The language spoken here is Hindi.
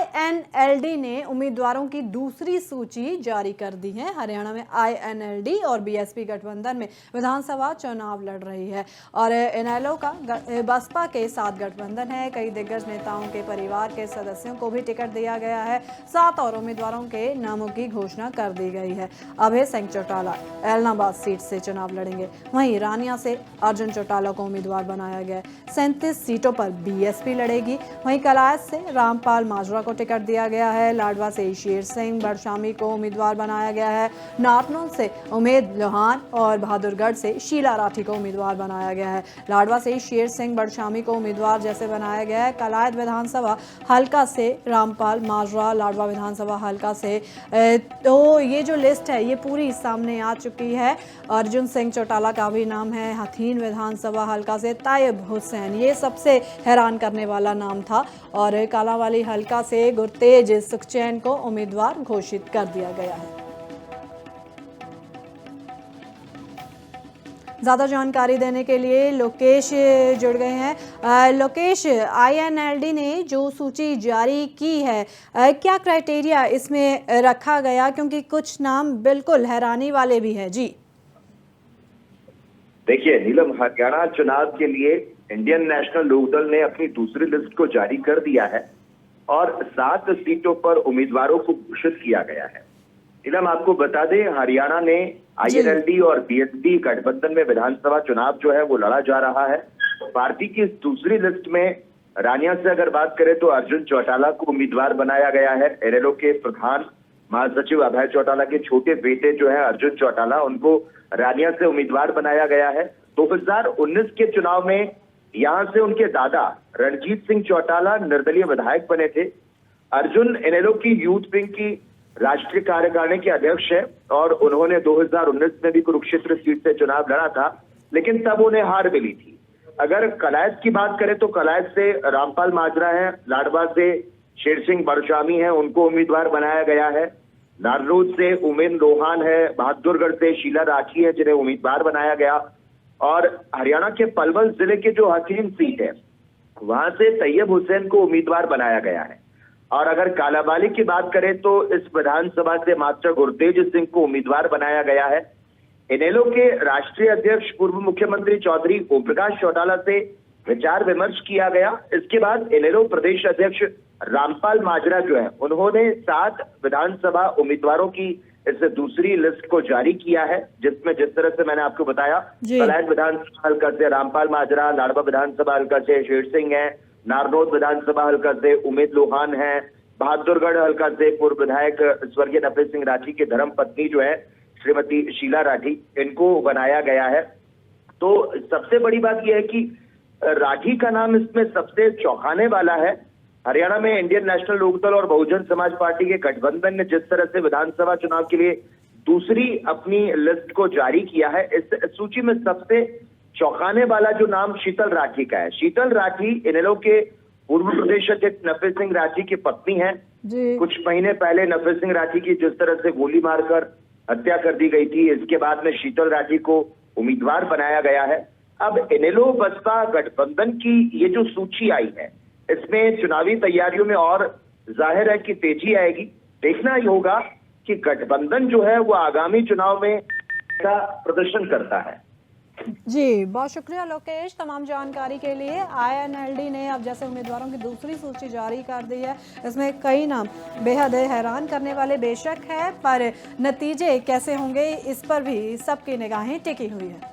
आईएनएलडी ने उम्मीदवारों की दूसरी सूची जारी कर दी है। हरियाणा में आईएनएलडी और बीएसपी गठबंधन में विधानसभा चुनाव लड़ रही है और इनेलो का बसपा के साथ गठबंधन है। कई दिग्गज नेताओं के परिवार के सदस्यों को भी टिकट दिया गया है। 7 और उम्मीदवारों के नामों की घोषणा कर दी गई है। अभय सिंह चौटाला एलनाबाद सीट से चुनाव लड़ेंगे। वहीं रानिया से अर्जुन चौटाला को उम्मीदवार बनाया गया है। 37 सीटों पर बीएसपी लड़ेगी। वहीं कलायत से रामपाल माजरा को टिकट दिया गया है। लाडवा से शेर सिंह बड़शामी को उम्मीदवार बनाया गया है। नारनौल से उमेद लोहान और बहादुरगढ़ से शीला राठी को उम्मीदवार बनाया गया है। लाडवा से शेर सिंह बड़शामी को उम्मीदवार जैसे बनाया गया है। कलायत विधानसभा हल्का से रामपाल माजरा, लाडवा विधानसभा हल्का से तो ये जो लिस्ट है ये पूरी सामने आ चुकी है। अर्जुन सिंह चौटाला का भी नाम है। हथीन विधानसभा हल्का से तायब हुसैन, ये सबसे हैरान करने वाला नाम था और कालांवाली हल्का से गुरतेज सुखचैन को उम्मीदवार घोषित कर दिया गया है। ज़्यादा जानकारी देने के लिए लोकेश जुड़ गए हैं। लोकेश, आईएनएलडी ने जो सूची जारी की है, क्या क्राइटेरिया इसमें रखा गया, क्योंकि कुछ नाम बिल्कुल हैरानी वाले भी हैं? जी देखिए नीलम, हरियाणा चुनाव के लिए इंडियन नेशनल लोकदल ने अपनी दूसरी लिस्ट को जारी कर दिया है और 7 सीटों पर उम्मीदवारों को घोषित किया गया है। नीलम, आपको बता दें, हरियाणा ने आईएनएलडी और बीएसपी गठबंधन में विधानसभा चुनाव जो है वो लड़ा जा रहा है। पार्टी की इस दूसरी लिस्ट में रानिया से अगर बात करें तो अर्जुन चौटाला को उम्मीदवार बनाया गया है। इनेलो के प्रधान महासचिव अभय चौटाला के छोटे बेटे जो है अर्जुन चौटाला, उनको रानिया से उम्मीदवार बनाया गया है। 2019 के चुनाव में यहां से उनके दादा रणजीत सिंह चौटाला निर्दलीय विधायक बने थे। अर्जुन इनेलो की यूथ विंग की राष्ट्रीय कार्यकारिणी के अध्यक्ष है और उन्होंने 2019 में भी कुरुक्षेत्र सीट से चुनाव लड़ा था, लेकिन तब उन्हें हार मिली थी। अगर कलायत की बात करें तो कलायत से रामपाल माजरा है, लाडवा से शेर सिंह बड़शामी है, उनको उम्मीदवार बनाया गया है। नारनौल से उमेद लोहान है, बहादुरगढ़ से शीला राठी है जिन्हें उम्मीदवार बनाया गया और हरियाणा के पलवल जिले के जो हथीन सीट है वहां से तैयब हुसैन को उम्मीदवार बनाया गया है। और अगर कालांवाली की बात करें तो इस विधानसभा से मास्टर गुरतेज सिंह को उम्मीदवार बनाया गया है। इनेलो के राष्ट्रीय अध्यक्ष पूर्व मुख्यमंत्री चौधरी ओम प्रकाश चौटाला से विचार विमर्श किया गया। इसके बाद इनेलो प्रदेश अध्यक्ष रामपाल माजरा जो है उन्होंने 7 विधानसभा उम्मीदवारों की इस दूसरी लिस्ट को जारी किया है, जिसमें जिस तरह से मैंने आपको बताया, कलायत विधानसभा हल्का से रामपाल माजरा, लाडवा विधानसभा हल्का से शेर सिंह है, नारनौल विधानसभा हल्का से उमेद लोहान है, बहादुरगढ़ हल्का से पूर्व विधायक स्वर्गीय नफे सिंह राठी की धर्म पत्नी जो है श्रीमती शीला राठी, इनको बनाया गया है। तो सबसे बड़ी बात यह है कि राठी का नाम इसमें सबसे चौंकाने वाला है। हरियाणा में इंडियन नेशनल लोकदल और बहुजन समाज पार्टी के गठबंधन ने जिस तरह से विधानसभा चुनाव के लिए दूसरी अपनी लिस्ट को जारी किया है, इस सूची में सबसे चौंकाने वाला जो नाम शीतल राठी का है। शीतल राठी इनेलो के पूर्व प्रदेश अध्यक्ष नफे सिंह राठी की पत्नी है। कुछ महीने पहले नफे सिंह राठी की जिस तरह से गोली मारकर हत्या कर दी गई थी, इसके बाद में शीतल राठी को उम्मीदवार बनाया गया है। अब इनेलो बसपा गठबंधन की ये जो सूची आई है, इसमें चुनावी तैयारियों में और जाहिर है कि तेजी आएगी। देखना ही होगा कि गठबंधन जो है वो आगामी चुनाव में का प्रदर्शन करता है। जी, बहुत शुक्रिया लोकेश तमाम जानकारी के लिए। आईएनएलडी ने अब जैसे उम्मीदवारों की दूसरी सूची जारी कर दी है, इसमें कई नाम बेहद हैरान करने वाले बेशक है, पर नतीजे कैसे होंगे इस पर भी सबकी निगाहें टिकी हुई है।